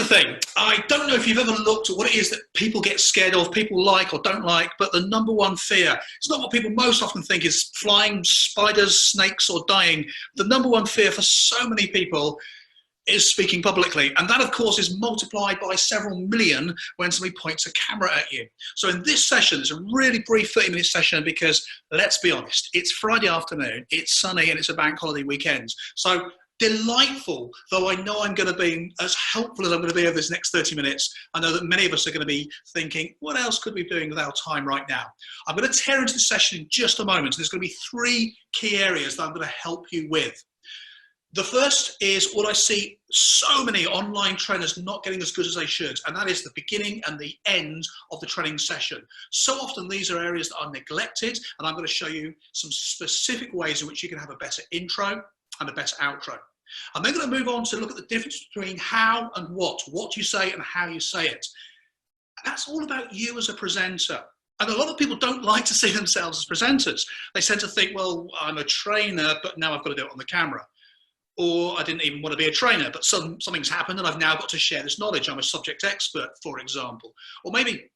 the thing. I don't know if you've ever looked at what it is that people get scared of, people like or don't like, but the number one fear, it's not what people most often think is flying, spiders, snakes, or dying. The number one fear for so many people is speaking publicly. And that, of course, is multiplied by several million when somebody points a camera at you. So in this session, it's a really brief 30-minute session because, let's be honest, it's Friday afternoon, it's sunny, and it's a bank holiday weekend. So delightful, though I know I'm going to be as helpful as I'm going to be over this next 30 minutes. I know that many of us are going to be thinking, what else could we be doing with our time right now? I'm going to tear into the session in just a moment. There's going to be 3 key areas that I'm going to help you with. The first is what I see so many online trainers not getting as good as they should, and that is the beginning and the end of the training session. So often these are areas that are neglected, and I'm going to show you some specific ways in which you can have a better intro and a better outro. I'm then going to move on to look at the difference between how and what you say and how you say it. And that's all about you as a presenter. And a lot of people don't like to see themselves as presenters. They tend to think, well, I'm a trainer, but now I've got to do it on the camera. Or I didn't even want to be a trainer, but something's happened and I've now got to share this knowledge. I'm a subject expert, for example. Or maybe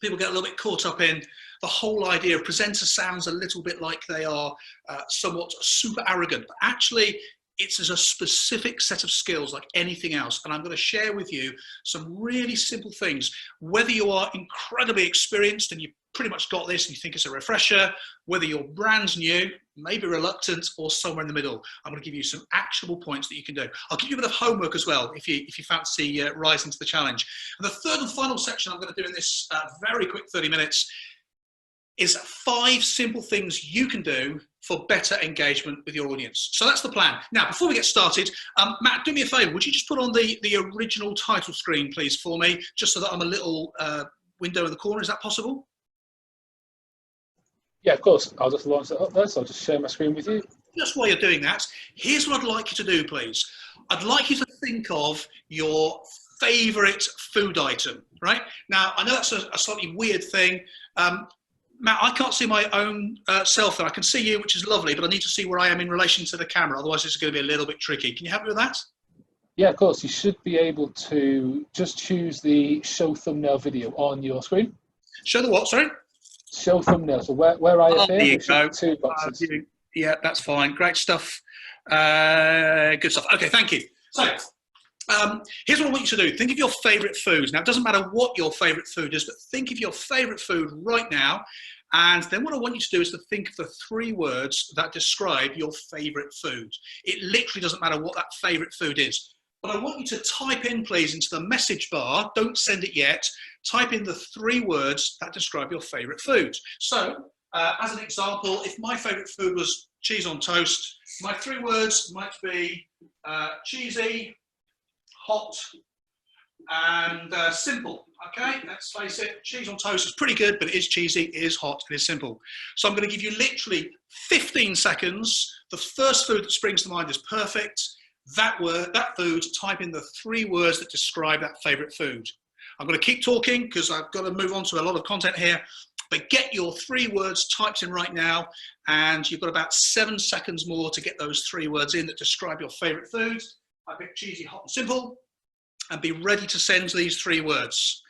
people get a little bit caught up in the whole idea of presenter sounds a little bit like they are somewhat super arrogant, but actually it's as a specific set of skills like anything else. And I'm going to share with you some really simple things, whether you are incredibly experienced and you pretty much got this and you think it's a refresher, whether you're brand new, maybe reluctant, or somewhere in the middle. I'm going to give you some actionable points that you can do. I'll give you a bit of homework as well if you fancy rising to the challenge. And the third and final section I'm going to do in this very quick 30 minutes is 5 simple things you can do for better engagement with your audience. So that's the plan. Now, before we get started, Matt, do me a favor. Would you just put on the original title screen, please, for me, just so that I'm a little window in the corner. Is that possible? Yeah, of course. I'll just launch it up there, so I'll just share my screen with you. Just while you're doing that, here's what I'd like you to do, please. I'd like you to think of your favourite food item, right? Now, I know that's a slightly weird thing. Matt, I can't see my own self there. I can see you, which is lovely, but I need to see where I am in relation to the camera. Otherwise, it's going to be a little bit tricky. Can you help me with that? Yeah, of course. You should be able to just choose the show thumbnail video on your screen. Show the what, sorry? Show thumbnail. So where I appear, there you go. 2 boxes. Yeah, that's fine. Great stuff. Good stuff. Okay, thank you. So, here's what I want you to do. Think of your favourite foods. Now, it doesn't matter what your favourite food is, but think of your favourite food right now. And then what I want you to do is to think of the 3 words that describe your favourite food. It literally doesn't matter what that favourite food is. But I want you to type in, please, into the message bar. Don't send it yet. Type in the 3 words that describe your favourite food. So, as an example, if my favourite food was cheese on toast, my 3 words might be cheesy, hot, and simple. Okay, let's face it, cheese on toast is pretty good, but it is cheesy, it is hot, it is simple. So I'm going to give you literally 15 seconds. The first food that springs to mind is perfect. That food, type in the 3 words that describe that favourite food. I'm going to keep talking because I've got to move on to a lot of content here, but get your 3 words typed in right now, and you've got about 7 seconds more to get those 3 words in that describe your favourite food. I pick cheesy, hot, and simple, and be ready to send these 3 words.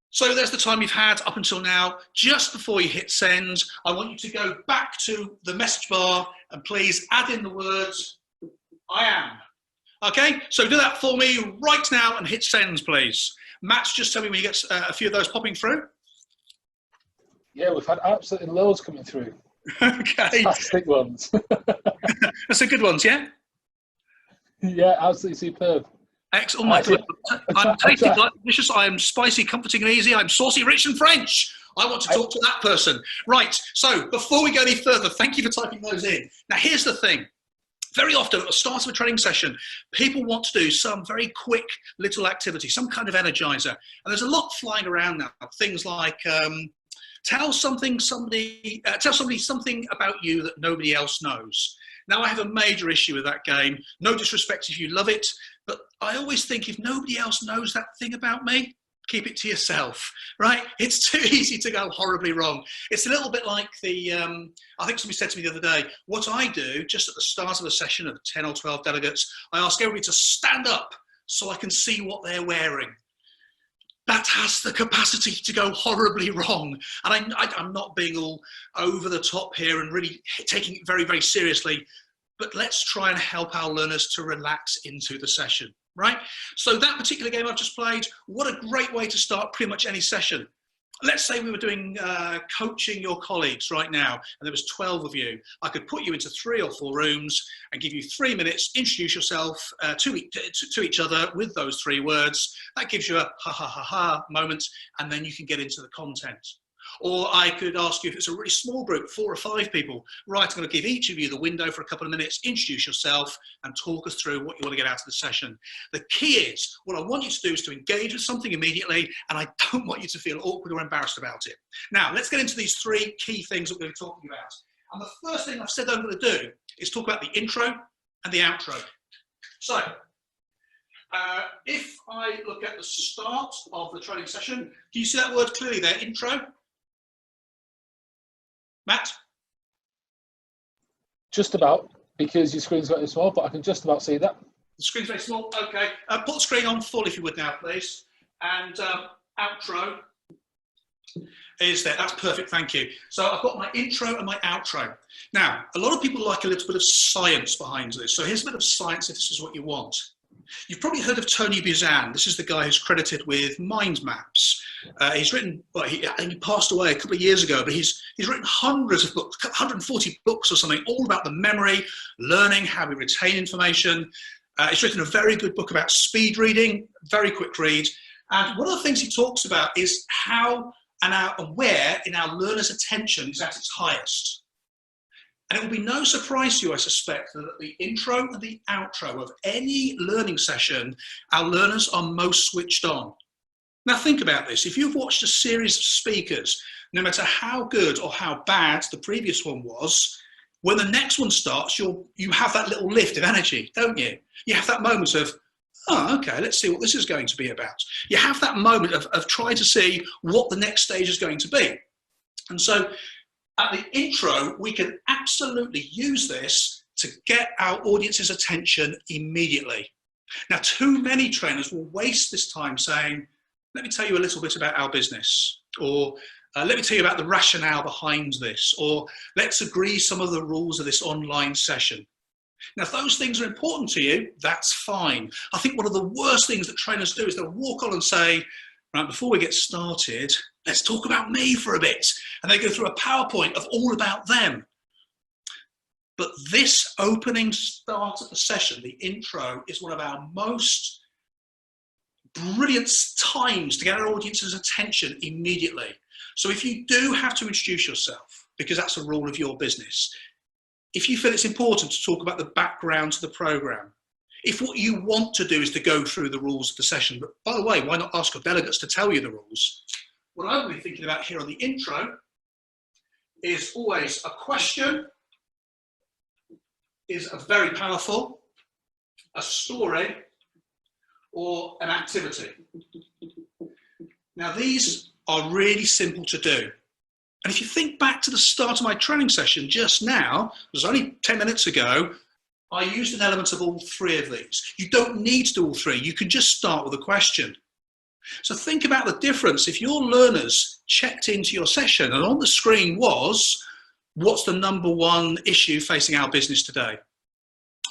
So there's the time you've had up until now. Just before you hit send, I want you to go back to the message bar and please add in the words, I am. Okay, so do that for me right now and hit send, please. Matt, just tell me when you get a few of those popping through. Yeah, we've had absolutely loads coming through. Okay. Fantastic ones. That's some good ones, yeah? Yeah, absolutely superb. Excellent. Oh my God. I'm tasty, delicious. I am spicy, comforting, and easy. I'm saucy, rich, and French. I want to talk to that person. Right. So before we go any further, thank you for typing those in. Now, here's the thing. Very often at the start of a training session, people want to do some very quick little activity, some kind of energizer. And there's a lot flying around now. Things like tell somebody something about you that nobody else knows. Now, I have a major issue with that game. No disrespect if you love it, but I always think if nobody else knows that thing about me, keep it to yourself, right? It's too easy to go horribly wrong. It's a little bit like the, I think somebody said to me the other day, what I do just at the start of a session of 10 or 12 delegates, I ask everybody to stand up so I can see what they're wearing. That has the capacity to go horribly wrong. And I'm not being all over the top here and really taking it very, very seriously, but let's try and help our learners to relax into the session, right? So that particular game I've just played, what a great way to start pretty much any session. Let's say we were doing coaching your colleagues right now, and there was 12 of you. I could put you into 3 or 4 rooms and give you 3 minutes, introduce yourself to each other with those 3 words. That gives you a ha ha ha ha moment, and then you can get into the content. Or I could ask you, if it's a really small group, 4 or 5 people, right, I'm going to give each of you the window for a couple of minutes, introduce yourself and talk us through what you want to get out of the session. The key is, what I want you to do is to engage with something immediately, and I don't want you to feel awkward or embarrassed about it. Now, let's get into these 3 key things that we're going to be talking about. And the first thing I've said I'm going to do is talk about the intro and the outro. So, if I look at the start of the training session, do you see that word clearly there, intro? Matt? Just about, because your screen's very small, but I can just about see that. The screen's very small, okay. Put the screen on full if you would now, please. And outro is there, that's perfect, thank you. So I've got my intro and my outro. Now, a lot of people like a little bit of science behind this. So here's a bit of science if this is what you want. You've probably heard of Tony Buzan. This is the guy who's credited with mind maps. He's written, well, I think he passed away a couple of years ago, but he's written hundreds of books, 140 books or something, all about the memory, learning, how we retain information. He's written a very good book about speed reading, very quick read. And one of the things he talks about is how and where in our learners' attention is at its highest. And it will be no surprise to you, I suspect, that at the intro and the outro of any learning session, our learners are most switched on. Now think about this. If you've watched a series of speakers, no matter how good or how bad the previous one was, when the next one starts, you have that little lift of energy, don't you? You have that moment of, oh, okay, let's see what this is going to be about. You have that moment of trying to see what the next stage is going to be. And so at the intro, we can absolutely use this to get our audience's attention immediately. Now, too many trainers will waste this time saying, let me tell you a little bit about our business, or let me tell you about the rationale behind this, or let's agree some of the rules of this online session. Now, if those things are important to you, that's fine. I think one of the worst things that trainers do is they'll walk on and say, right, before we get started, let's talk about me for a bit. And they go through a PowerPoint of all about them. But this opening start of the session, the intro, is one of our most brilliant times to get our audience's attention immediately. So if you do have to introduce yourself, because that's a rule of your business, if you feel it's important to talk about the background to the program, if what you want to do is to go through the rules of the session, but by the way, why not ask your delegates to tell you the rules? What I'm really thinking about here on the intro is always a question is a very powerful, a story, or an activity. Now, these are really simple to do. And if you think back to the start of my training session just now, it was only 10 minutes ago, I used an element of all 3 of these. You don't need to do all 3. You can just start with a question. So think about the difference. If your learners checked into your session and on the screen was, what's the #1 issue facing our business today?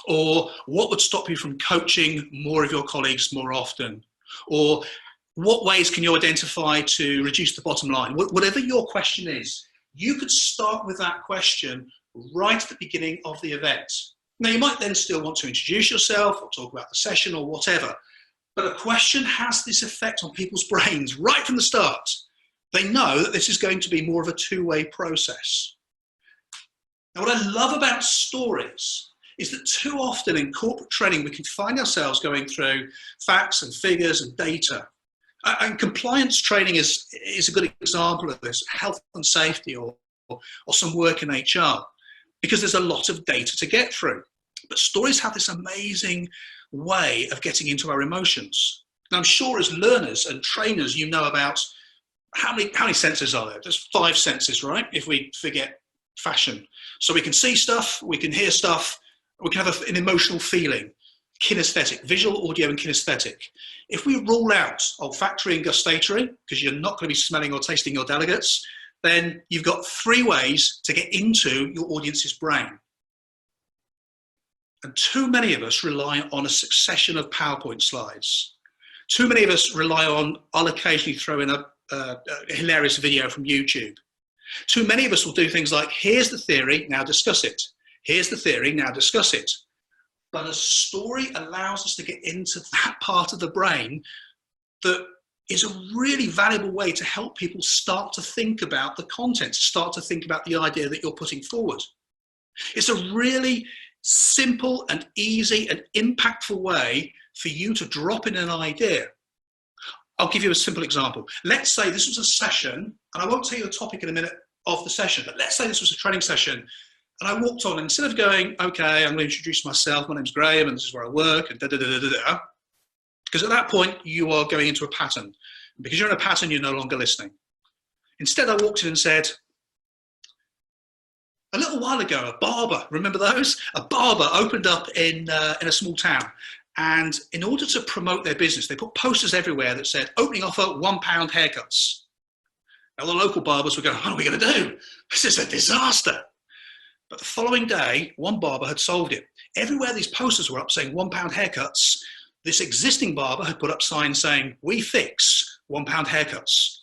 Or what would stop you from coaching more of your colleagues more often? Or what ways can you identify to reduce the bottom line? Whatever your question is, you could start with that question right at the beginning of the event. Now, you might then still want to introduce yourself or talk about the session or whatever, but a question has this effect on people's brains right from the start. They know that this is going to be more of a 2-way process. Now, what I love about stories is that too often in corporate training, we can find ourselves going through facts and figures and data. And compliance training is a good example of this, health and safety or some work in HR, because there's a lot of data to get through. But stories have this amazing way of getting into our emotions. Now, I'm sure as learners and trainers, you know about how many senses are there? There's 5 senses, right? If we forget fashion. So we can see stuff, we can hear stuff, we can have an emotional feeling. kinesthetic, visual, audio, and kinesthetic. If we rule out olfactory and gustatory, because you're not going to be smelling or tasting your delegates, then you've got 3 ways to get into your audience's brain. And too many of us rely on a succession of PowerPoint slides. Too many of us rely on, I'll occasionally throw in a hilarious video from YouTube. Too many of us will do things like, here's the theory, now discuss it. Here's the theory, now discuss it. But a story allows us to get into that part of the brain that is a really valuable way to help people start to think about the content, start to think about the idea that you're putting forward. It's a really simple and easy and impactful way for you to drop in an idea. I'll give you a simple example. Let's say this was a session, and I won't tell you the topic in a minute of the session, but let's say this was a training session, and I walked on, and instead of going, okay, I'm going to introduce myself, my name's Graham, and this is where I work, and da-da-da-da-da-da, because at that point, you are going into a pattern. And because you're in a pattern, you're no longer listening. Instead, I walked in and said, a little while ago, a barber, remember those? A barber opened up in a small town. And in order to promote their business, they put posters everywhere that said, opening offer, £1 haircuts. Now, the local barbers were going, what are we going to do? This is a disaster. But the following day, one barber had solved it. Everywhere these posters were up saying £1 haircuts, this existing barber had put up signs saying, we fix £1 haircuts.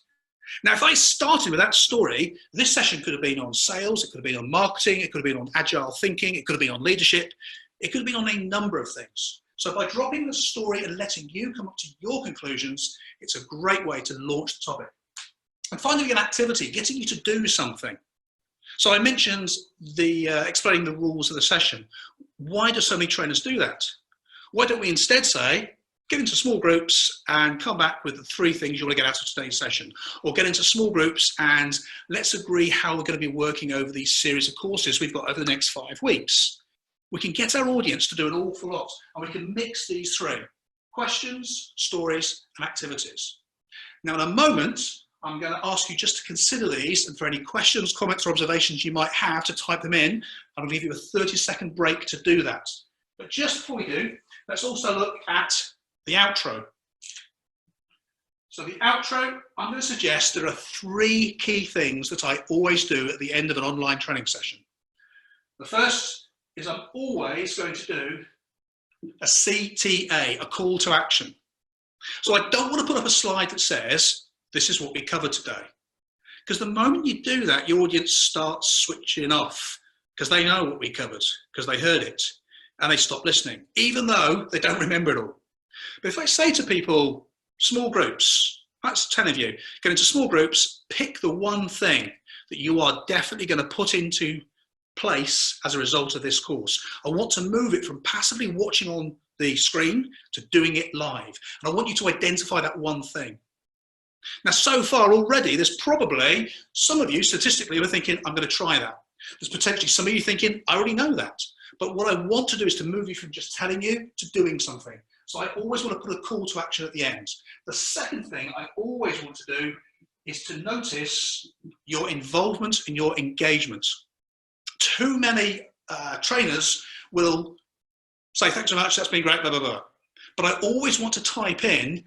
Now, if I started with that story, this session could have been on sales, it could have been on marketing, it could have been on agile thinking, it could have been on leadership, it could have been on a number of things. So by dropping the story and letting you come up to your conclusions, it's a great way to launch the topic. And finally, an activity, getting you to do something. So I mentioned explaining the rules of the session. Why do so many trainers do that? Why don't we instead say, get into small groups and come back with the 3 things you want to get out of today's session? Or get into small groups and let's agree how we're going to be working over these series of courses we've got over the next 5 weeks. We can get our audience to do an awful lot, and we can mix these 3: questions, stories, and activities. Now, in a moment, I'm going to ask you just to consider these, and for any questions, comments, or observations you might have, to type them in. I'll give you a 30-second break to do that. But just before we do, let's also look at the outro. So the outro, I'm going to suggest there are 3 key things that I always do at the end of an online training session. The first is I'm always going to do a CTA, a call to action. So I don't want to put up a slide that says, this is what we covered today. Because the moment you do that, your audience starts switching off because they know what we covered, because they heard it, and they stop listening, even though they don't remember it all. But if I say to people, small groups, that's 10 of you, get into small groups, pick the one thing that you are definitely going to put into place as a result of this course. I want to move it from passively watching on the screen to doing it live. And I want you to identify that one thing. Now, so far already, there's probably some of you statistically who are thinking, I'm going to try that. There's potentially some of you thinking, I already know that. But what I want to do is to move you from just telling you to doing something. So I always want to put a call to action at the end. The second thing I always want to do is to notice your involvement and your engagement. Too many trainers will say, thanks so much, that's been great, blah, blah, blah. But I always want to type in,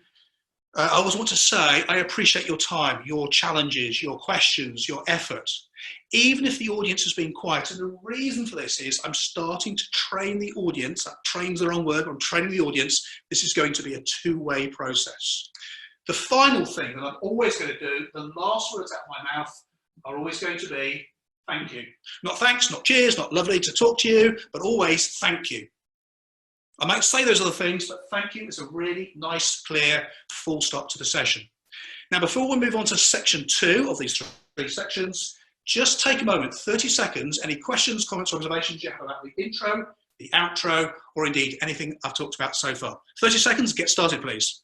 I always want to say, I appreciate your time, your challenges, your questions, your effort. Even if the audience has been quiet. And the reason for this is I'm starting to train the audience. That train's the wrong word, but I'm training the audience. This is going to be a 2-way process. The final thing that I'm always going to do, the last words out of my mouth are always going to be, thank you. Not thanks, not cheers, not lovely to talk to you, but always thank you. I might say those other things, but thank you is a really nice, clear, full stop to the session. Now, before we move on to section 2 of these 3 sections, just take a moment, 30 seconds, any questions, comments, or observations you have about the intro, the outro, or indeed anything I've talked about so far. 30 seconds, get started, please.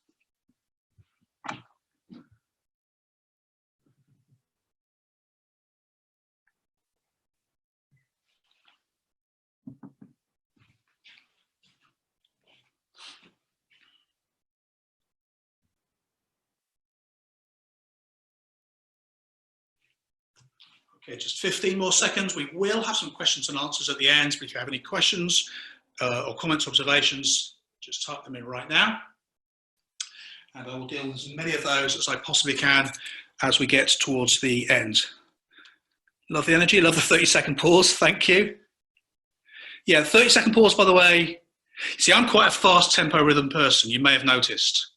Okay, just 15 more seconds. We will have some questions and answers at the end, but if you have any questions or comments, observations, Just type them in right now. And I will deal with as many of those as I possibly can as we get towards the end. Love the energy, love the 30-second pause, thank you. Yeah, 30-second pause, by the way. See, I'm quite a fast tempo rhythm person, you may have noticed,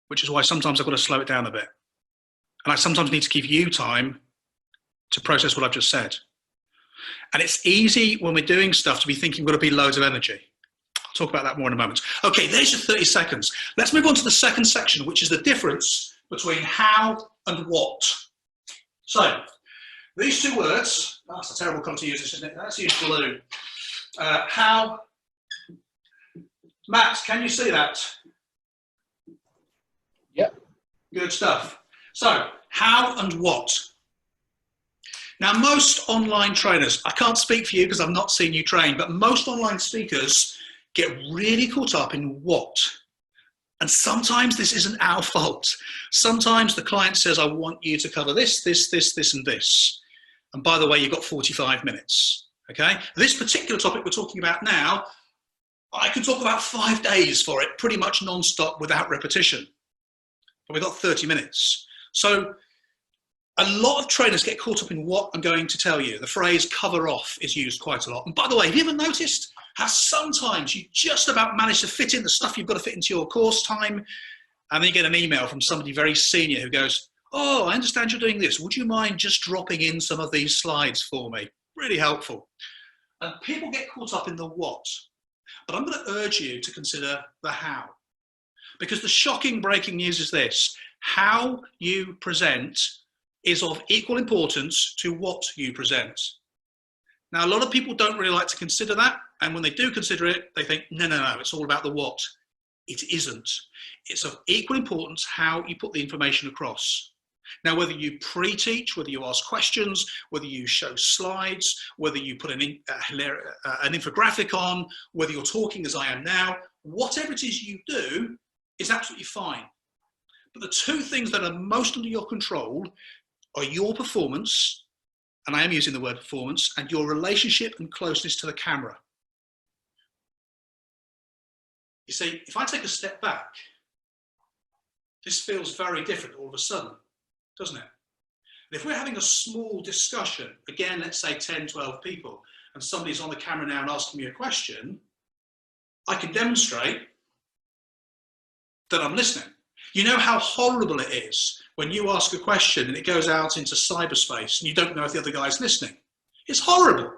which is why sometimes I've got to slow it down a bit. And I sometimes need to give you time to process what I've just said. And it's easy when we're doing stuff to be thinking we've got to be loads of energy. I'll talk about that more in a moment. Okay, there's your 30 seconds. Let's move on to the second section, which is the difference between how and what. So, these two words, that's a terrible colour to use, isn't it? Let's use blue. How, Matt, can you see that? Yep. Good stuff. So, how and what? Now, most online trainers, I can't speak for you because I've not seen you train, but most online speakers get really caught up in what. And sometimes this isn't our fault. Sometimes the client says, I want you to cover this, this, this, this, and this. And by the way, you've got 45 minutes, okay? This particular topic we're talking about now, I could talk about 5 days for it, pretty much non-stop without repetition. But we've got 30 minutes. So a lot of trainers get caught up in what I'm going to tell you. The phrase cover off is used quite a lot. And by the way, have you ever noticed how sometimes you just about manage to fit in the stuff you've got to fit into your course time, and then you get an email from somebody very senior who goes, oh, I understand you're doing this. Would you mind just dropping in some of these slides for me? Really helpful. And people get caught up in the what. But I'm going to urge you to consider the how. Because the shocking breaking news is this: how you present is of equal importance to what you present. Now, a lot of people don't really like to consider that. And when they do consider it, they think, no, no, no, it's all about the what. It isn't. It's of equal importance how you put the information across. Now, whether you pre-teach, whether you ask questions, whether you show slides, whether you put an infographic on, whether you're talking as I am now, whatever it is you do is absolutely fine. But the two things that are most under your control are your performance, and I am using the word performance, and your relationship and closeness to the camera. You see, if I take a step back, this feels very different all of a sudden, doesn't it? And if we're having a small discussion, again, let's say 10, 12 people, and somebody's on the camera now and asking me a question, I can demonstrate that I'm listening. You know how horrible it is when you ask a question and it goes out into cyberspace and you don't know if the other guy's listening. It's horrible.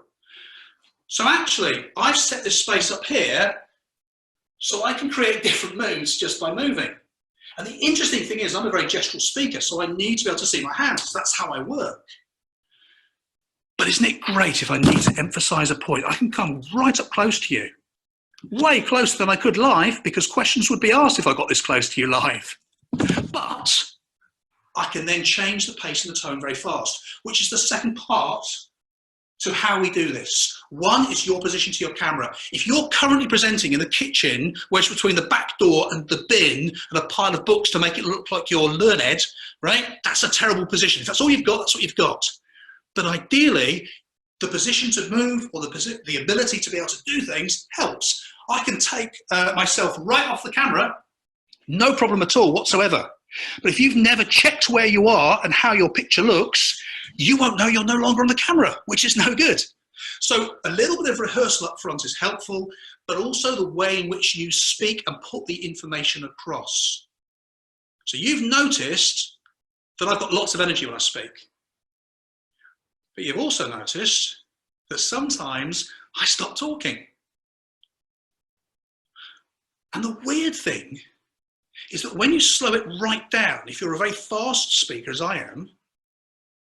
So actually, I've set this space up here so I can create different moods just by moving. And the interesting thing is, I'm a very gestural speaker, so I need to be able to see my hands. That's how I work. But isn't it great if I need to emphasize a point? I can come right up close to you, way closer than I could live, because questions would be asked if I got this close to you live. But I can then change the pace and the tone very fast, which is the second part to how we do this. One is your position to your camera. If you're currently presenting in the kitchen, where it's between the back door and the bin and a pile of books to make it look like you're learned, right? That's a terrible position. If that's all you've got, that's what you've got. But ideally, the position to move or the ability to be able to do things helps. I can take myself right off the camera, no problem at all whatsoever. But if you've never checked where you are and how your picture looks, you won't know you're no longer on the camera, which is no good. So a little bit of rehearsal up front is helpful, but also the way in which you speak and put the information across. So you've noticed that I've got lots of energy when I speak. But you've also noticed that sometimes I stop talking. And the weird thing is that when you slow it right down, if you're a very fast speaker, as I am,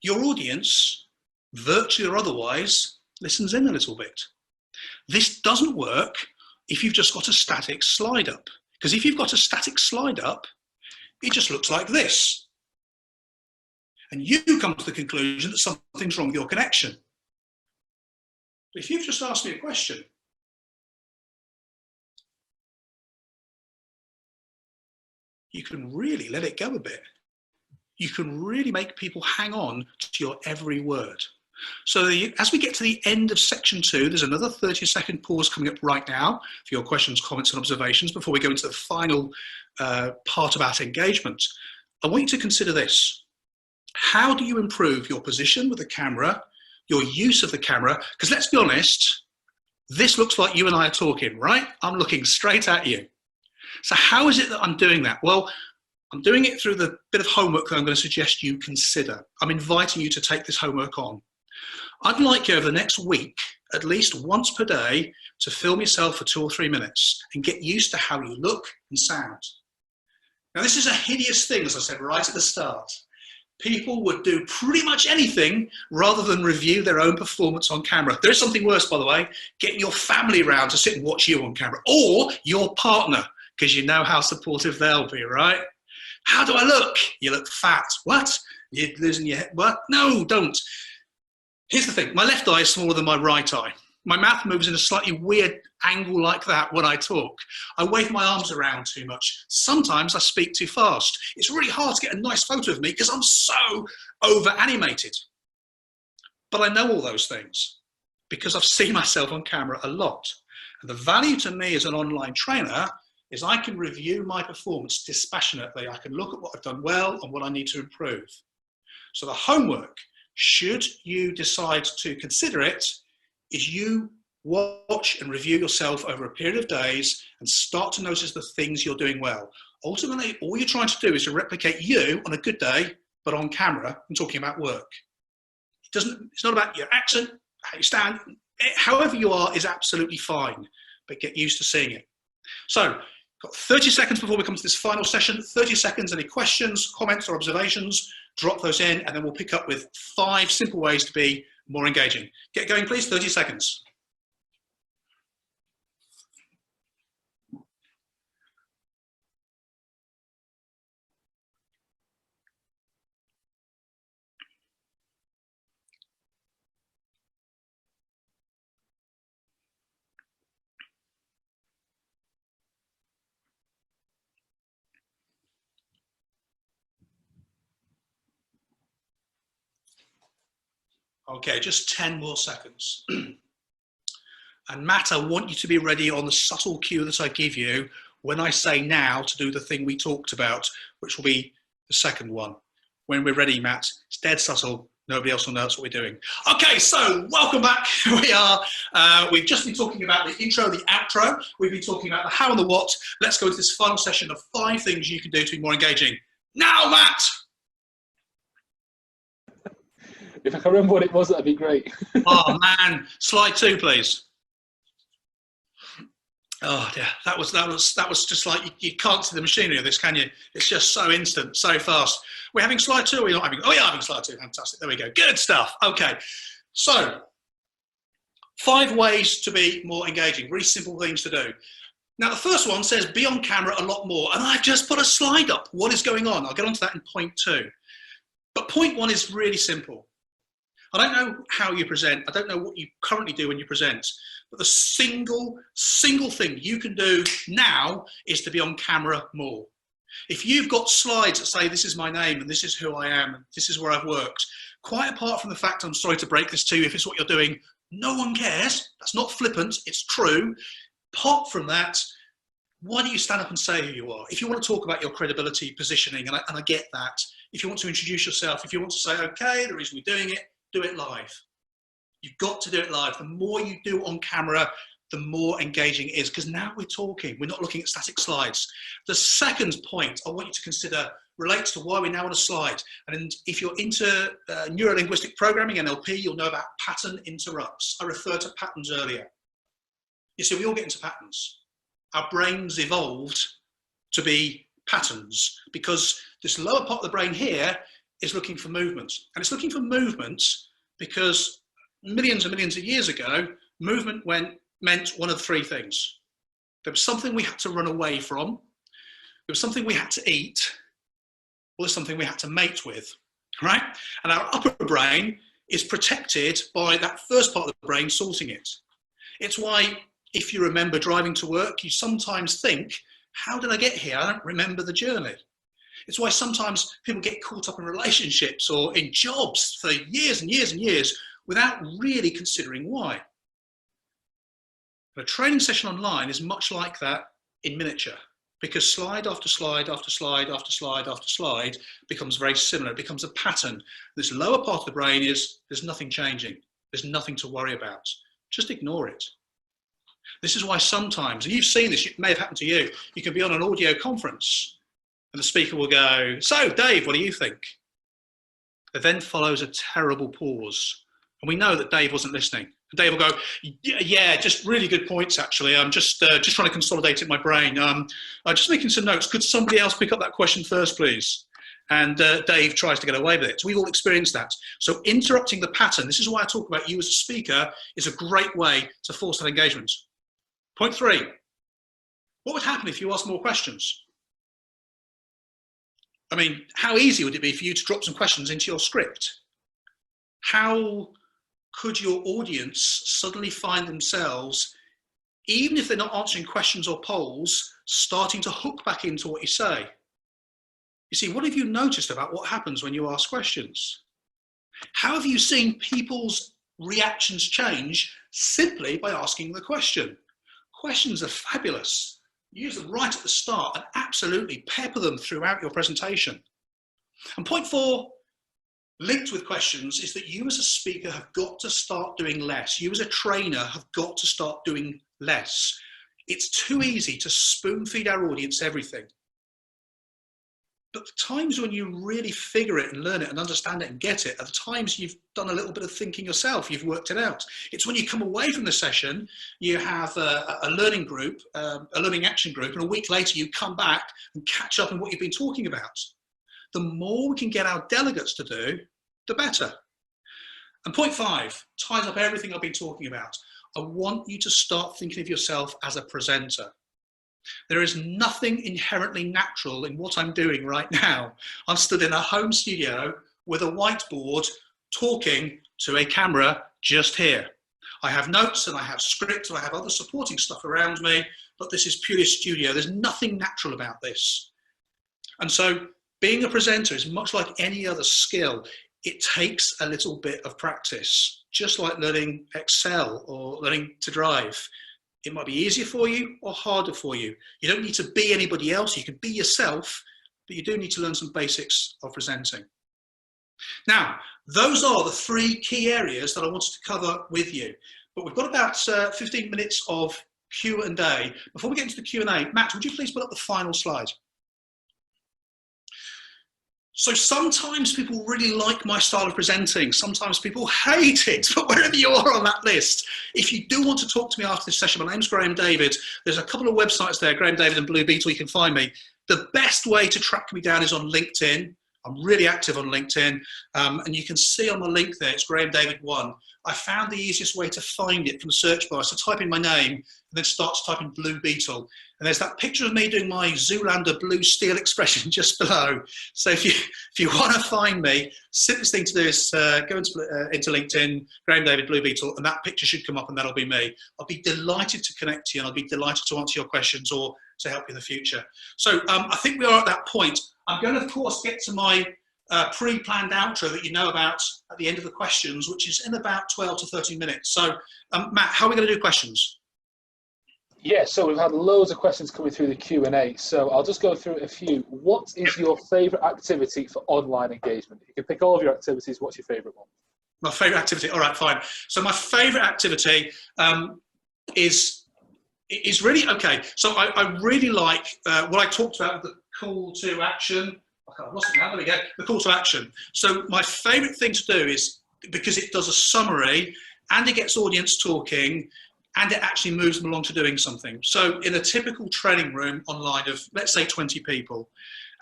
your audience, virtually or otherwise, listens in a little bit. This doesn't work if you've just got a static slide up. Because if you've got a static slide up, it just looks like this. And you come to the conclusion that something's wrong with your connection. But if you've just asked me a question, you can really let it go a bit. You can really make people hang on to your every word. So as we get to the end of section 2, there's another 30-second pause coming up right now for your questions, comments and observations before we go into the final part about engagement. I want you to consider this. How do you improve your position with the camera, your use of the camera? Because let's be honest, this looks like you and I are talking, right? I'm looking straight at you. So how is it that I'm doing that? Well, I'm doing it through the bit of homework that I'm going to suggest you consider. I'm inviting you to take this homework on. I'd like you over the next week, at least once per day, to film yourself for 2 or 3 minutes and get used to how you look and sound. Now, this is a hideous thing, as I said right at the start. People would do pretty much anything rather than review their own performance on camera. There is something worse, by the way, getting your family around to sit and watch you on camera, or your partner, because you know how supportive they'll be, right? How do I look? You look fat. What? You're losing your head. What? No, don't. Here's the thing. My left eye is smaller than my right eye. My mouth moves in a slightly weird angle like that when I talk. I wave my arms around too much. Sometimes I speak too fast. It's really hard to get a nice photo of me because I'm so over-animated. But I know all those things because I've seen myself on camera a lot. And the value to me as an online trainer is I can review my performance dispassionately. I can look at what I've done well and what I need to improve. So the homework, should you decide to consider it, is you watch and review yourself over a period of days and start to notice the things you're doing well. Ultimately, all you're trying to do is to replicate you on a good day, but on camera and talking about work. It's not about your accent, how you stand, however you are is absolutely fine, but get used to seeing it. So, got 30 seconds before we come to this final session. 30 seconds, any questions, comments or observations, drop those in, and then we'll pick up with 5 simple ways to be more engaging. Get going, please, 30 seconds. Okay, just 10 more seconds. And Matt, I want you to be ready on the subtle cue that I give you when I say now to do the thing we talked about, which will be the second one. When we're ready, Matt, it's dead subtle. Nobody else will know that's what we're doing. Okay, so welcome back. We've just been talking about the intro, the outro. We've been talking about the how and the what. Let's go into this final session of 5 things you can do to be more engaging. Now, Matt! If I can remember what it was, that'd be great. Oh man, slide 2, please. Oh yeah, that was just like you can't see the machinery of this, can you? It's just so instant, so fast. We're having slide 2. Or we're not having? Oh yeah, having slide 2. Fantastic. There we go. Good stuff. Okay, so 5 ways to be more engaging. Really simple things to do. Now the first one says be on camera a lot more, and I've just put a slide up. What is going on? I'll get onto that in point 2. But point 1 is really simple. I don't know how you present. I don't know what you currently do when you present, but the single thing you can do now is to be on camera more. If you've got slides that say, this is my name and this is who I am and this is where I've worked, quite apart from the fact, I'm sorry to break this to you, if it's what you're doing, no one cares. That's not flippant, it's true. Apart from that, why don't you stand up and say who you are? If you want to talk about your credibility, positioning, and I get that. If you want to introduce yourself, if you want to say, okay, the reason we're doing it, do it live. You've got to do it live. The more you do on camera, the more engaging it is, because now we're talking. We're not looking at static slides. The second point I want you to consider relates to why we're now on a slide. And if you're into neuro-linguistic programming, NLP, you'll know about pattern interrupts. I referred to patterns earlier. You see, we all get into patterns. Our brains evolved to be patterns because this lower part of the brain here is looking for movement. And it's looking for movement because millions and millions of years ago, movement meant one of 3 things. There was something we had to run away from, there was something we had to eat, or there's something we had to mate with, right? And our upper brain is protected by that first part of the brain sorting it. It's why, if you remember driving to work, you sometimes think, how did I get here? I don't remember the journey. It's why sometimes people get caught up in relationships or in jobs for years and years and years without really considering why. A training session online is much like that in miniature, because slide after slide after slide after slide after slide becomes very similar. It becomes a pattern. This lower part of the brain is, there's nothing changing. There's nothing to worry about. Just ignore it. This is why sometimes, and you've seen this, it may have happened to you, you can be on an audio conference and the speaker will go, "So Dave, what do you think?" There then follows a terrible pause. And we know that Dave wasn't listening. And Dave will go, "Yeah, just really good points, actually. I'm just trying to consolidate it in my brain. I'm just making some notes. Could somebody else pick up that question first, please?" And Dave tries to get away with it. So we've all experienced that. So interrupting the pattern, this is why I talk about you as a speaker, is a great way to force that engagement. Point 3, what would happen if you asked more questions? I mean, how easy would it be for you to drop some questions into your script? How could your audience suddenly find themselves, even if they're not answering questions or polls, starting to hook back into what you say? You see, what have you noticed about what happens when you ask questions? How have you seen people's reactions change simply by asking the question? Questions are fabulous. Use them right at the start and absolutely pepper them throughout your presentation. And point 4, linked with questions, is that you as a speaker have got to start doing less. You as a trainer have got to start doing less. It's too easy to spoon feed our audience everything. But the times when you really figure it and learn it and understand it and get it are the times you've done a little bit of thinking yourself, you've worked it out. It's when you come away from the session, you have a learning group, a learning action group, and a week later you come back and catch up on what you've been talking about. The more we can get our delegates to do, the better. And point 5 ties up everything I've been talking about. I want you to start thinking of yourself as a presenter. There is nothing inherently natural in what I'm doing right now. I'm stood in a home studio with a whiteboard talking to a camera just here. I have notes and I have script and I have other supporting stuff around me, but this is purely a studio. There's nothing natural about this. And so being a presenter is much like any other skill. It takes a little bit of practice, just like learning Excel or learning to drive. It might be easier for you or harder for you. You don't need to be anybody else. You can be yourself, but you do need to learn some basics of presenting. Now, those are the 3 key areas that I wanted to cover with you. But we've got about 15 minutes of Q&A. Before we get into the Q&A, Matt, would you please put up the final slide? So sometimes people really like my style of presenting. Sometimes people hate it, but wherever you are on that list, if you do want to talk to me after this session, my name's Graham David. There's a couple of websites there, Graham David and Blue Beetle, you can find me. The best way to track me down is on LinkedIn. I'm really active on LinkedIn, and you can see on my link there, it's Graham David 1. I found the easiest way to find it from the search bar. So type in my name and then start to type in Blue Beetle. And there's that picture of me doing my Zoolander blue steel expression just below. So if you want to find me, simplest thing to do is go into LinkedIn, Graham David Blue Beetle, and that picture should come up and that'll be me. I'll be delighted to connect to you and I'll be delighted to answer your questions or to help you in the future. So I think we are at that point. I'm going to, of course, get to my pre-planned outro that you know about at the end of the questions, which is in about 12 to 13 minutes. So, Matt, how are we going to do questions? Yeah, so we've had loads of questions coming through the Q&A, so I'll just go through a few. What is your favourite activity for online engagement? You can pick all of your activities. What's your favourite one? My favourite activity? All right, fine. So my favourite activity is really, okay, so I really like what I talked about, the call to action. I've lost it now, there we go, the call to action. So my favourite thing to do is, because it does a summary and it gets audience talking and it actually moves them along to doing something. So in a typical training room online of, let's say, 20 people,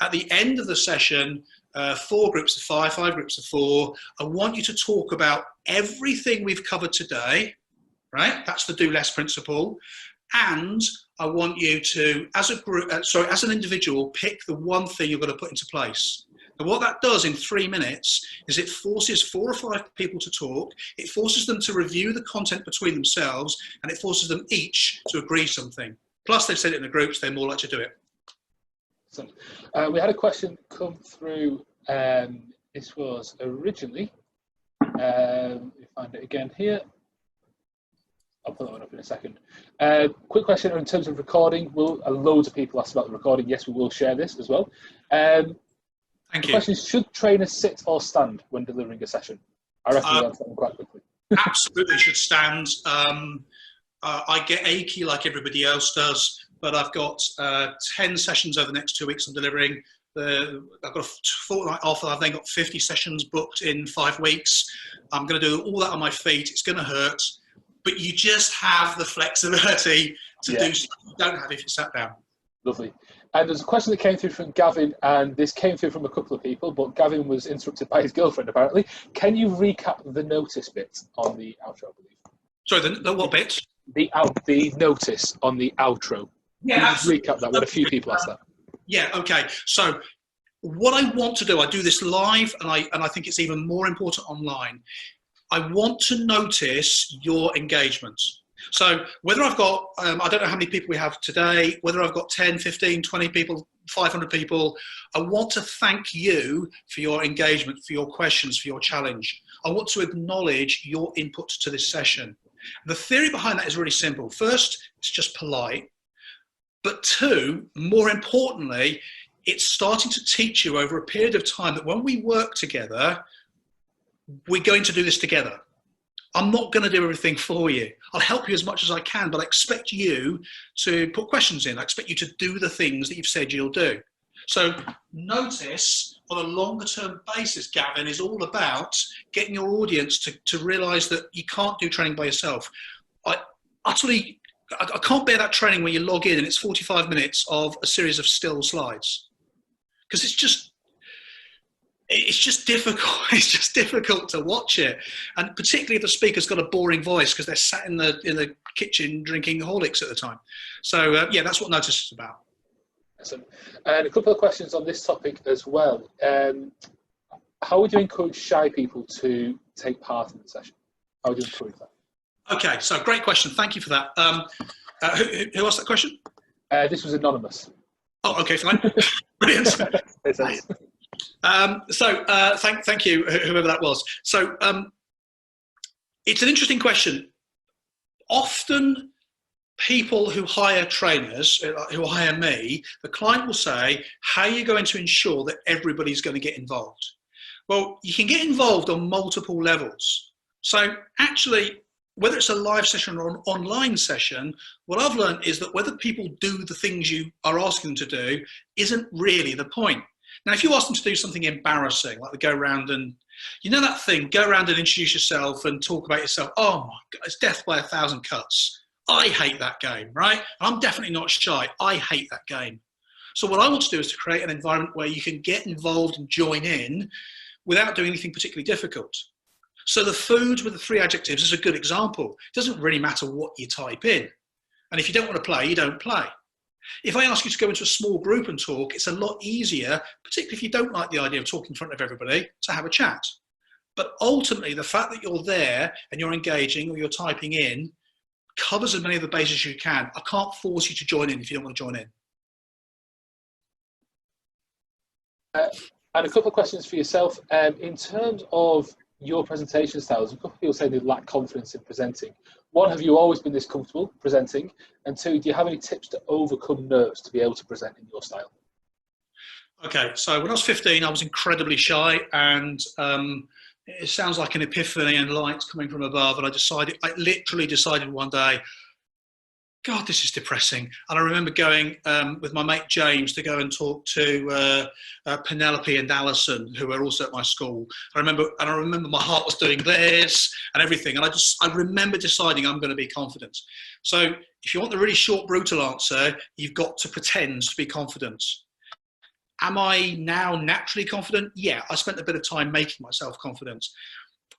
at the end of the session, 4 groups of 5, 5 groups of 4, I want you to talk about everything we've covered today, right? That's the do less principle. And I want you to, as a group, as an individual, pick the one thing you're going to put into place. And what that does in 3 minutes is it forces 4 or 5 people to talk, it forces them to review the content between themselves, and it forces them each to agree something. Plus, they've said it in the groups, they're more likely to do it. So, we had a question come through. This was originally, if find it again here. I'll put that one up in a second. Quick question in terms of recording. Loads of people asked about the recording. Yes, we will share this as well. Thank The you. question is, should trainers sit or stand when delivering a session? I reckon we'll answer that one quite quickly. Absolutely should stand. I get achy like everybody else does, but I've got 10 sessions over the next 2 weeks I'm delivering. I've got a fortnight off, and I've then got 50 sessions booked in 5 weeks. I'm going to do all that on my feet. It's going to hurt, but you just have the flexibility to do something you don't have if you sat down. Lovely. And there's a question that came through from Gavin, and this came through from a couple of people, but Gavin was interrupted by his girlfriend, apparently. Can you recap the notice bit on the outro, I believe? Sorry, the what bit? The notice on the outro. Yeah, absolutely. Recap that. We had a few people ask that. Yeah, okay. So what I want to do, I do this live, and I think it's even more important online. I want to notice your engagement. So whether I've got, I don't know how many people we have today, whether I've got 10, 15, 20 people, 500 people, I want to thank you for your engagement, for your questions, for your challenge. I want to acknowledge your input to this session. The theory behind that is really simple. First, it's just polite. But two, more importantly, it's starting to teach you over a period of time that when we work together, we're going to do this together. I'm not going to do everything for you. I'll help you as much as I can, but I expect you to put questions in. I expect you to do the things that you've said you'll do. So notice on a longer term basis, Gavin, is all about getting your audience to realize that you can't do training by yourself. I can't bear that training where you log in and it's 45 minutes of a series of still slides, because it's just difficult. It's just difficult to watch it, and particularly if the speaker's got a boring voice because they're sat in the kitchen drinking Horlicks at the time. So yeah, that's what Notice is about. Awesome. And a couple of questions on this topic as well. How would you encourage shy people to take part in the session? How would you encourage that? Okay, so great question. Thank you for that. Who asked that question? This was anonymous. Oh, okay, fine. Brilliant. Thank you, whoever that was. So it's an interesting question. Often people who hire trainers, who hire me, the client will say, how are you going to ensure that everybody's going to get involved? Well, you can get involved on multiple levels. So actually, whether it's a live session or an online session, what I've learned is that whether people do the things you are asking them to do isn't really the point. Now, if you ask them to do something embarrassing, like to go around and, you know that thing, go around and introduce yourself and talk about yourself. Oh my God, it's death by 1,000 cuts. I hate that game, right? I'm definitely not shy. I hate that game. So what I want to do is to create an environment where you can get involved and join in without doing anything particularly difficult. So the food with the 3 adjectives is a good example. It doesn't really matter what you type in. And if you don't want to play, you don't play. If I ask you to go into a small group and talk, it's a lot easier, particularly if you don't like the idea of talking in front of everybody, to have a chat. But ultimately, the fact that you're there and you're engaging or you're typing in covers as many of the bases as you can. I can't force you to join in if you don't want to join in. And a couple of questions for yourself. In terms of your presentation styles, a couple of people say they lack confidence in presenting. One, have you always been this comfortable presenting? And two, do you have any tips to overcome nerves to be able to present in your style? Okay, so when I was 15, I was incredibly shy, and it sounds like an epiphany and lights coming from above. And I literally decided one day, God, this is depressing. And I remember going with my mate James to go and talk to Penelope and Alison, who were also at my school. I remember my heart was doing this and everything. And I remember deciding I'm going to be confident. So if you want the really short, brutal answer, you've got to pretend to be confident. Am I now naturally confident? Yeah, I spent a bit of time making myself confident.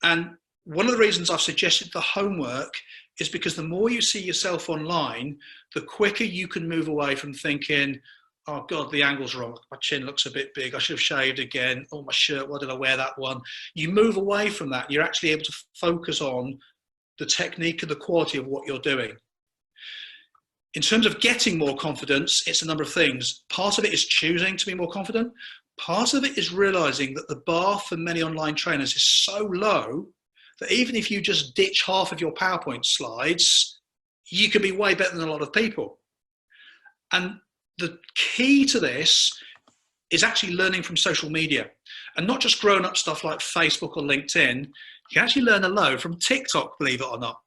And one of the reasons I've suggested the homework is because the more you see yourself online, the quicker you can move away from thinking, oh God, the angle's wrong. My chin looks a bit big. I should have shaved again. Oh, my shirt, why did I wear that one? You move away from that. You're actually able to focus on the technique and the quality of what you're doing. In terms of getting more confidence, it's a number of things. Part of it is choosing to be more confident. Part of it is realizing that the bar for many online trainers is so low that even if you just ditch half of your PowerPoint slides, you could be way better than a lot of people. And the key to this is actually learning from social media, and not just grown-up stuff like Facebook or LinkedIn. You can actually learn a load from TikTok, believe it or not.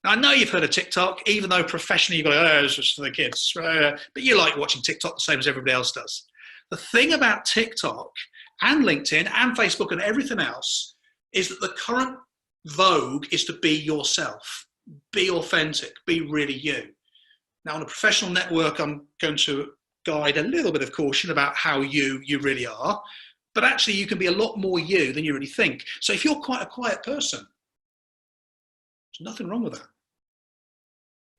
Now, I know you've heard of TikTok, even though professionally you go, oh, it's just for the kids. But you like watching TikTok the same as everybody else does. The thing about TikTok and LinkedIn and Facebook and everything else is that the current vogue is to be yourself, be authentic, be really you. Now, on a professional network, I'm going to guide a little bit of caution about how you really are, but actually you can be a lot more you than you really think. So if you're quite a quiet person, there's nothing wrong with that.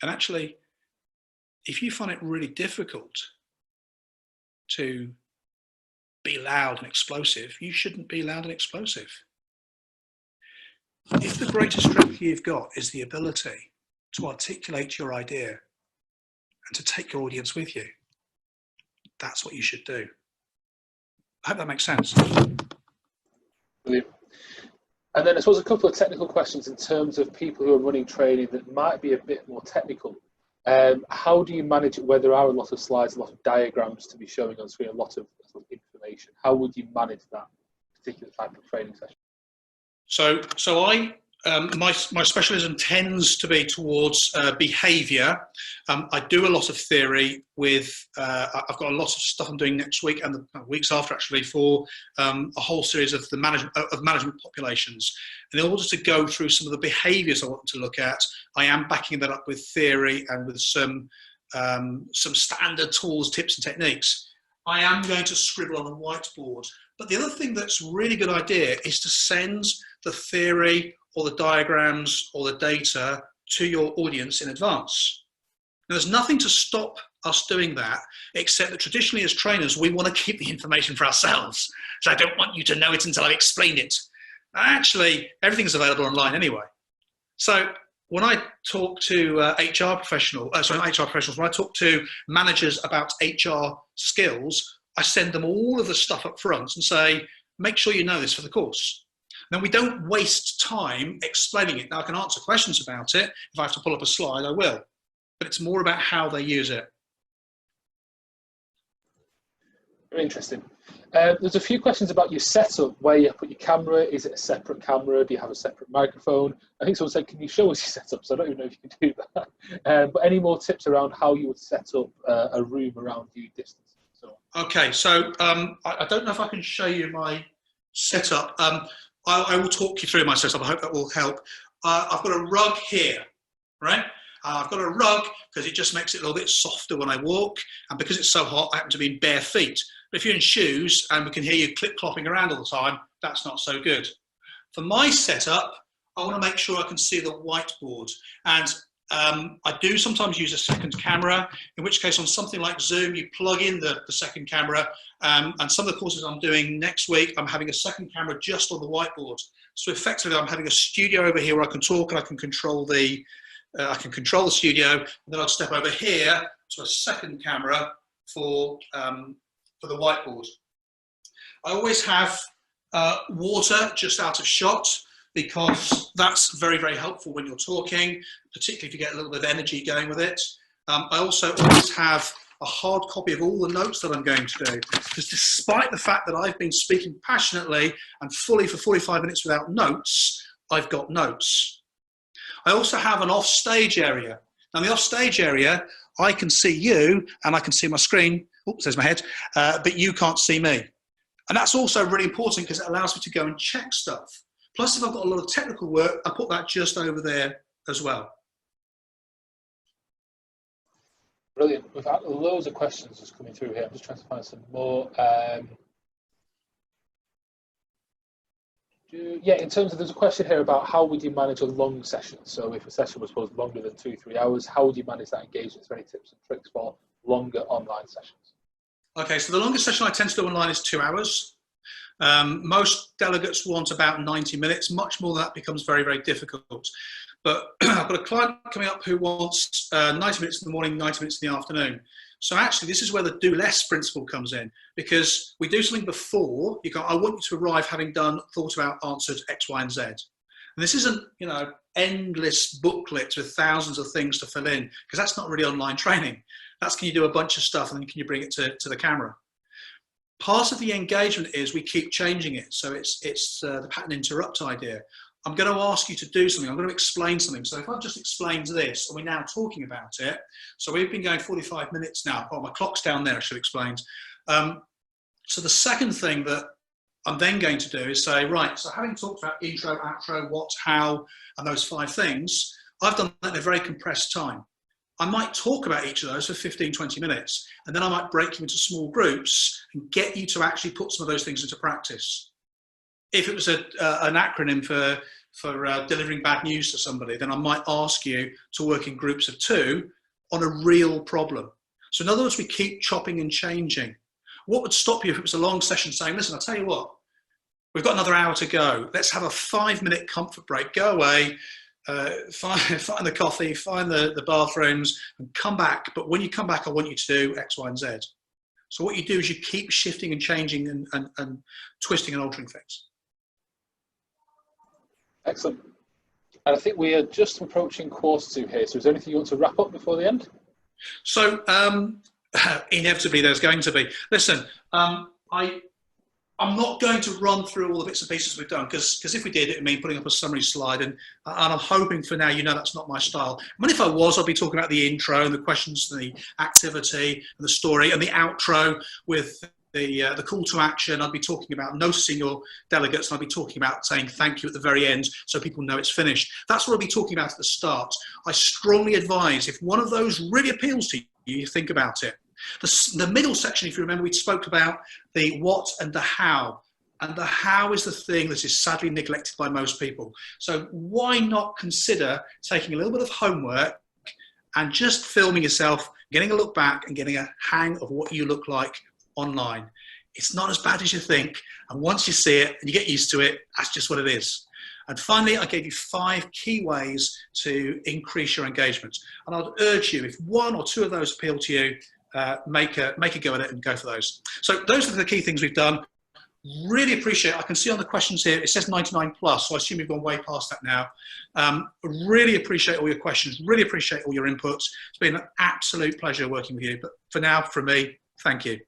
And actually, if you find it really difficult to be loud and explosive, you shouldn't be loud and explosive. If the greatest strength you've got is the ability to articulate your idea and to take your audience with you, that's what you should do. I hope that makes sense. Brilliant. And then I suppose a couple of technical questions in terms of people who are running training that might be a bit more technical. How do you manage it where there are a lot of slides, a lot of diagrams to be showing on screen, a lot of information? How would you manage that particular type of training session? So my specialism tends to be towards behaviour. I do a lot of theory with, I've got a lot of stuff I'm doing next week and the weeks after actually for a whole series of the management populations. And in order to go through some of the behaviours I want them to look at, I am backing that up with theory and with some standard tools, tips and techniques. I am going to scribble on a whiteboard. But the other thing that's a really good idea is to send the theory or the diagrams or the data to your audience in advance. Now, there's nothing to stop us doing that, except that traditionally as trainers, we want to keep the information for ourselves. So I don't want you to know it until I've explained it. Actually, everything's available online anyway. So when I talk to HR professionals, when I talk to managers about HR skills, I send them all of the stuff up front and say, make sure you know this for the course. Then we don't waste time explaining it. Now, I can answer questions about it. If I have to pull up a slide, I will. But it's more about how they use it. Very interesting. There's a few questions about your setup, where you put your camera. Is it a separate camera? Do you have a separate microphone? I think someone said, can you show us your setup? So I don't even know if you can do that. But any more tips around how you would set up a room around you, distance? So. Okay, so I don't know if I can show you my setup. I will talk you through my setup. I hope that will help. I've got a rug here, right? I've got a rug because it just makes it a little bit softer when I walk. And because it's so hot, I happen to be in bare feet. But if you're in shoes and we can hear you clip-clopping around all the time, that's not so good. For my setup, I want to make sure I can see the whiteboard. And I do sometimes use a second camera, in which case on something like Zoom, you plug in the second camera. And some of the courses I'm doing next week, I'm having a second camera just on the whiteboard. So effectively, I'm having a studio over here where I can talk and I can control the studio. And then I'll step over here to a second camera for the whiteboard. I always have water just out of shot, because that's very, very helpful when you're talking, particularly if you get a little bit of energy going with it. I also always have a hard copy of all the notes that I'm going to do, because despite the fact that I've been speaking passionately and fully for 45 minutes without notes, I've got notes. I also have an off-stage area. Now, the off-stage area, I can see you and I can see my screen. Oops, there's my head, but you can't see me. And that's also really important because it allows me to go and check stuff. Plus, if I've got a lot of technical work, I put that just over there as well. Brilliant. We've had loads of questions just coming through here. I'm just trying to find some more. Yeah, in terms of, there's a question here about how would you manage a long session? So if a session was supposed longer than 2-3 hours, how would you manage that engagement? Is there any tips and tricks for longer online sessions? Okay, so the longest session I tend to do online is 2 hours. Most delegates want about 90 minutes. Much more than that becomes very, very difficult. But I've got a client coming up who wants 90 minutes in the morning, 90 minutes in the afternoon. So actually, this is where the do less principle comes in, because we do something before. I want you to arrive having thought about, answered X, Y, and Z. And this isn't, you know, endless booklets with thousands of things to fill in, because that's not really online training. That's, can you do a bunch of stuff and then can you bring it to the camera? Part of the engagement is we keep changing it. So it's the pattern interrupt idea. I'm going to ask you to do something. I'm going to explain something. So if I've just explained this and we're now talking about it, so we've been going 45 minutes now. Oh, my clock's down there, I should have explained. So the second thing that I'm then going to do is say, right, so having talked about intro, outro, what, how, and those 5 things, I've done that in a very compressed time. I might talk about each of those for 15, 20 minutes, and then I might break you into small groups and get you to actually put some of those things into practice. If it was an acronym for delivering bad news to somebody, then I might ask you to work in groups of 2 on a real problem. So in other words, we keep chopping and changing. What would stop you if it was a long session saying, listen, I'll tell you what, we've got another hour to go. Let's have a 5-minute comfort break. Go away, find the coffee, find the bathrooms, and come back. But when you come back, I want you to do X, Y, and Z. So what you do is you keep shifting and changing and twisting and altering things. Excellent. And I think we are just approaching Q2 here. So is there anything you want to wrap up before the end? So inevitably there's going to be. Listen, I'm not going to run through all the bits and pieces we've done, because if we did, it would mean putting up a summary slide, and I'm hoping for now, you know, that's not my style. I mean, if I was, I'd be talking about the intro and the questions and the activity and the story, and the outro with the call to action. I'd be talking about noticing your delegates, and I'd be talking about saying thank you at the very end so people know it's finished. That's what I'll be talking about at the start. I strongly advise, if one of those really appeals to you, you think about it. The middle section, if you remember, we spoke about the what and the how. And the how is the thing that is sadly neglected by most people. So why not consider taking a little bit of homework and just filming yourself, getting a look back and getting a hang of what you look like online. It's not as bad as you think. And once you see it and you get used to it, that's just what it is. And finally, I gave you 5 key ways to increase your engagement. And I'd urge you, if 1 or 2 of those appeal to you, make a go at it and go for those. So those are the key things we've done. Really appreciate it. I can see on the questions here, it says 99 plus, so I assume we've gone way past that now. Really appreciate all your questions. Really appreciate all your inputs. It's been an absolute pleasure working with you. But for now, from me, thank you.